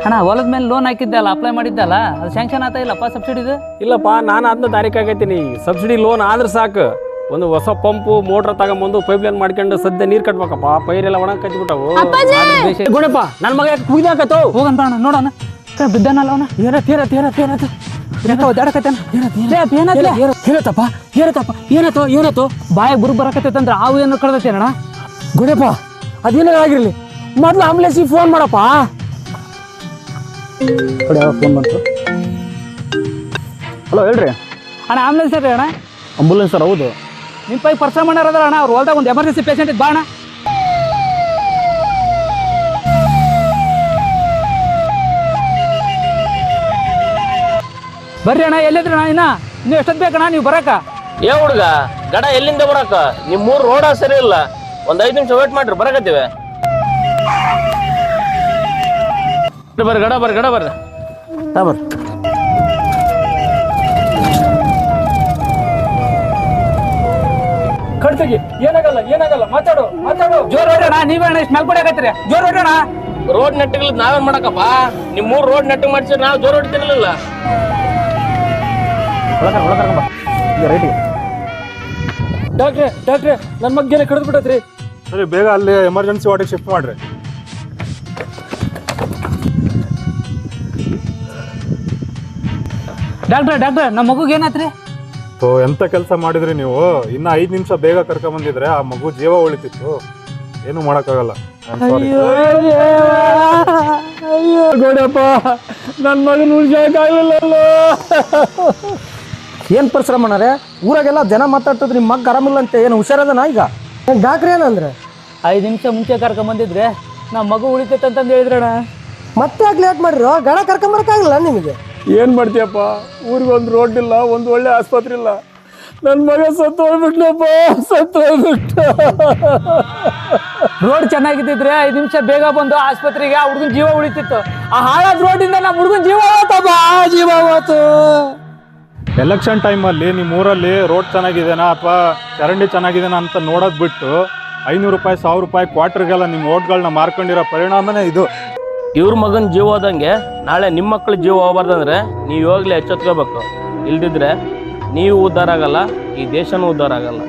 ಅಣ್ಣ ಹೊಲದ ಮೇಲೆ ಲೋನ್ ಹಾಕಿದ್ದಲ್ಲ ಅಪ್ಲೈ ಮಾಡಿದ್ದಲ್ಲ ಅದು ಸ್ಯಾಂಕ್ಷನ್ ಆಗ್ತಾ ಇಲ್ಲಪ್ಪ ಸಬ್ಸಿಡಿದು? ಇಲ್ಲಪ್ಪ ನಾನು ಅದನ್ನ ತಾರೀಕು ಆಗೈತೀನಿ. ಸಬ್ಸಿಡಿ ಲೋನ್ ಆದ್ರೆ ಸಾಕು, ಒಂದು ಹೊಸ ಪಂಪು ಮೋಟ್ರ್ ತಗೊಂಬಂದು ಪೈಪ್ ಲೈನ್ ಮಾಡ್ಕೊಂಡು ಸದ್ಯ ನೀರು ಕಟ್ಬೇಕಪ್ಪ. ಪೈರೆಲ್ಲ ಒಣ ಕಚ್ಚಿಬಿಟ್ಟವು. ಗುಣಪ್ಪ ನನ್ನ ಮಗ ಕುಗ್ದಾಕತ್ತೋ ಹೋಗಂತ ಅಣ್ಣ ನೋಡೋಣ ಬಿದ್ದಾನಲ್ಲ ಅವನ ಏನತ್ತೋ ಬಾಯ ಗುರು ಬರಕತ್ತೈತಂದ್ರೆ ಆವು ಏನು ಕಳ್ದೈತೇನಣ್ಣ? ಗುಣಪ್ಪ ಅದೇನೇ ಆಗಿರ್ಲಿ, ಮೊದ್ಲು ಆಂಬುಲೆನ್ಸಿಗೆ ಫೋನ್ ಮಾಡಪ್ಪ. ಫೋನ್ ಬಂತು. ಹಲೋ ಹೇಳ್ರಿ ಅಣ್ಣ ಆಂಬುಲೆನ್ಸ್ ರೀ ಅಣ್ಣ? ಆಂಬುಲೆನ್ಸ್ ಸರ್, ಹೌದು. ನಿಮ್ಮ ಪೈ ಪರ್ಸನ್ ಮಾಡ್ಯಾರಲ್ಲ ಅಣ್ಣ, ಅವ್ರು ಹೊಲ್ದಾಗ ಒಂದು ಎಮರ್ಜೆನ್ಸಿ ಪೇಷಂಟ್ ಇದ್ದು ಬಾ ಅಣ್ಣ. ಬರ್ರಿ ಅಣ್ಣ, ಎಲ್ಲಿದ್ರಿ ಅಣ್ಣ? ಇನ್ನೂ ಎಷ್ಟೊತ್ತು ಬೇಕಣ್ಣ ನೀವು ಬರಾಕ? ಏ ಹುಡುಗ ಗಡ ಎಲ್ಲಿಂದ ಬರಾಕ? ನಿಮ್ ಮೂರ್ ರೋಡ ಸರಿ ಇಲ್ಲ, ಒಂದ್ 5 ನಿಮಿಷ ವೇಟ್ ಮಾಡ್ರಿ, ಬರಕತ್ತೀವಿ. ಬರ್ರಿ ಗಡ ಬರ್ರಿ ಕಡ್ತಿಗೆ ಏನಾಗಲ್ಲ ಮಾತಾಡು ಜೋರ್ ಹೊಡ್ರಣ್ಣ, ನೀವೇಣ ಇಷ್ಟು ಮೇಲ್ ಕೊಡಕತ್ತೀರಿ? ಜೋರ್ ಹೊಡ್ರಣ್ಣ. ರೋಡ್ ನೆಟ್ಟಿಗೆ ನಾವೇನ್ ಮಾಡಕಪ್ಪ? ನಿಮ್ ಮೂರ್ ರೋಡ್ ನೆಟ್ಟಿಗೆ ಮಾಡ್ಸಿದ್ರೆ ನಾವು ಜೋರ್ ಹೊಡಿತಿರ್ಲಿಲ್ಲ. ರೈಟಿಗೆ ಡಾಕ್ಟ್ರೆ ನನ್ನ ಮಗ್ಗೇನೆ ಕಡ್ದು ಬಿಟ್ಟತ್ರಿ. ಸರಿ, ಬೇಗ ಅಲ್ಲಿ ಎಮರ್ಜೆನ್ಸಿ ವಾರ್ಡಿಗೆ ಶಿಫ್ಟ್ ಮಾಡ್ರಿ. ಡಾಕ್ಟ್ರೆ ನಮ್ಮ ಮಗುಗೆ ಏನಾತ್ರಿ? ಎಂತ ಕೆಲಸ ಮಾಡಿದ್ರಿ ನೀವು? ಇನ್ನ 5 ನಿಮಿಷ ಬೇಗ ಕರ್ಕೊಂಬಂದಿದ್ರೆ ಆ ಮಗು ಜೀವ ಉಳಿತಿತ್ತು. ಏನು ಮಾಡಕ್ಕಾಗಲ್ಲ. ಗೋಡಪ್ಪ ನನ್ನ ಮಗನ ಉಳಿಸಕ್ಕಾಗಲಿಲ್ಲ. ಏನು ಪರಿಶ್ರಮ ಅಣ್ಣಾರೆ? ಊರಾಗೆಲ್ಲ ಜನ ಮಾತಾಡ್ತಿದ್ರು ನಿಮ್ಮ ಮಗ ಆರಾಮಿಲ್ಲ ಅಂತ. ಏನು ಹುಷಾರದನ ಈಗ? ಡಾಕ್ಟ್ರ್ ಏನಂದ್ರೆ 5 ನಿಮಿಷ ಮುಂಚೆ ಕರ್ಕೊಂಬಂದಿದ್ರೆ ನಮ್ಮ ಮಗು ಉಳಿತೈತೆ ಅಂತಂದು ಹೇಳಿದ್ರಣ್ಣ. ಮತ್ತೆ ಯಾಕೆ ಲೇಟ್ ಮಾಡಿರೋ? ಗಣ ಕರ್ಕೊಂಬರಕ್ಕಾಗಲ್ಲ ನಿಮಗೆ? ಏನ್ ಮಾಡ್ತೀಯಪ್ಪ? ಊರಿಗೊಂದು ರೋಡ್ ಇಲ್ಲ, ಒಂದು ಒಳ್ಳೆ ಆಸ್ಪತ್ರೆ ಇಲ್ಲ. ನನ್ನ ಮಗ ಸತ್ತು ಹೋಗ್ಬಿಟ್ನಪ್ಪ. ರೋಡ್ ಚೆನ್ನಾಗಿದ್ದಿದ್ರೆ 5 ನಿಮಿಷ ಬೇಗ ಬಂದು ಆಸ್ಪತ್ರೆಗೆ ಆ ಹುಡುಗನ ಜೀವ ಉಳಿತಿತ್ತು. ಆ ಹಾಳಾದ ರೋಡಿಂದ ನಮ್ಮ ಹುಡುಗನ ಜೀವ ಹೋತು. ಎಲೆಕ್ಷನ್ ಟೈಮಲ್ಲಿ ನಿಮ್ಮ ಊರಲ್ಲಿ ರೋಡ್ ಚೆನ್ನಾಗಿದೆನಾ ಅಥವಾ ಚರಂಡಿ ಚೆನ್ನಾಗಿದೆನಾ ಅಂತ ನೋಡೋದು ಬಿಟ್ಟು 500 ರೂಪಾಯಿ 1000 ರೂಪಾಯಿ ಕ್ವಾರ್ಟರ್ಗೆಲ್ಲ ನಿಮ್ಮ ಓಟ್ಗಳನ್ನ ಮಾರ್ಕೊಂಡಿರೋ ಪರಿಣಾಮನೇ ಇದು. ಇವ್ರ ಮಗನ ಜೀವ ಹೋದಂಗೆ ನಾಳೆ ನಿಮ್ಮ ಮಕ್ಳ ಜೀವ ಹೋಗ್ಬಾರ್ದಂದ್ರೆ ನೀವು ಇವಾಗಲೇ ಎಚ್ಚೆತ್ಕೋಬೇಕು. ಇಲ್ದಿದ್ರೆ ನೀವು ಉದ್ಧಾರ ಆಗಲ್ಲ, ಈ ದೇಶನೂ ಉದ್ಧಾರ ಆಗಲ್ಲ.